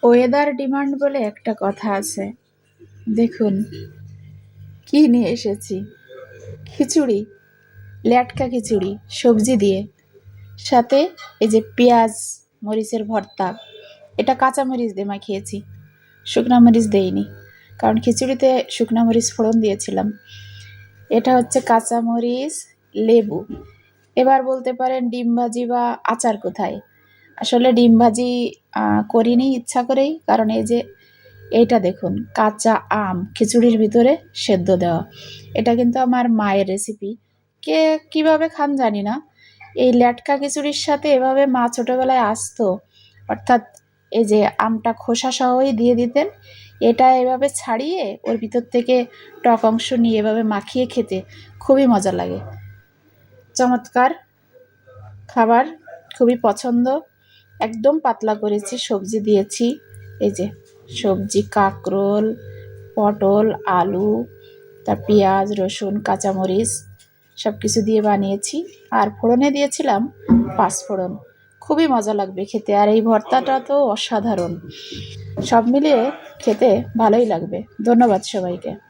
Weather demand বলে একটা কথা আছে। দেখুন কি নিয়ে এসেছি, খিচুড়ি, ল্যাটকা খিচুড়ি সবজি দিয়ে, সাথে এই যে পেঁয়াজ মরিচের ভর্তা। এটা কাঁচা মরিচ দিয়ে মাখিয়েছি, শুকনা মরিচ দেইনি, কারণ খিচুড়িতে শুকনা মরিচ ফোড়ন দিয়েছিলাম। এটা হচ্ছে কাঁচা মরিচ, লেবু। এবার বলতে পারেন ডিম ভাজি বা আচার কোথায়? আসলে ডিম ভাজি করিনি ইচ্ছা করেই, কারণ এই যে এইটা দেখুন, কাঁচা আম খিচুড়ির ভিতরে সেদ্ধ দেওয়া। এটা কিন্তু আমার মায়ের রেসিপি। কে কিভাবে খান জানি না, এই ল্যাটকা খিচুড়ির সাথে এভাবে মা ছোটোবেলায় আসতো, অর্থাৎ এই যে আমটা খোসা সহই দিয়ে দিতেন, এটা এভাবে ছাড়িয়ে ওর ভিতর থেকে টক অংশ নিয়ে এভাবে মাখিয়ে খেতে খুবই মজা লাগে। চমৎকার খাবার, খুবই পছন্দ। একদম পাতলা করেছি, সবজি দিয়েছি, এই যে সবজি কাঁকরোল, পটল, আলু, তার পেঁয়াজ, রসুন, কাঁচামরিচ সব কিছু দিয়ে বানিয়েছি। আর ফোড়নে দিয়েছিলাম পাঁচফোড়ন। খুবই মজা লাগবে খেতে, আর এই ভর্তাটা তো অসাধারণ। সব মিলিয়ে খেতে ভালোই লাগবে। ধন্যবাদ সবাইকে।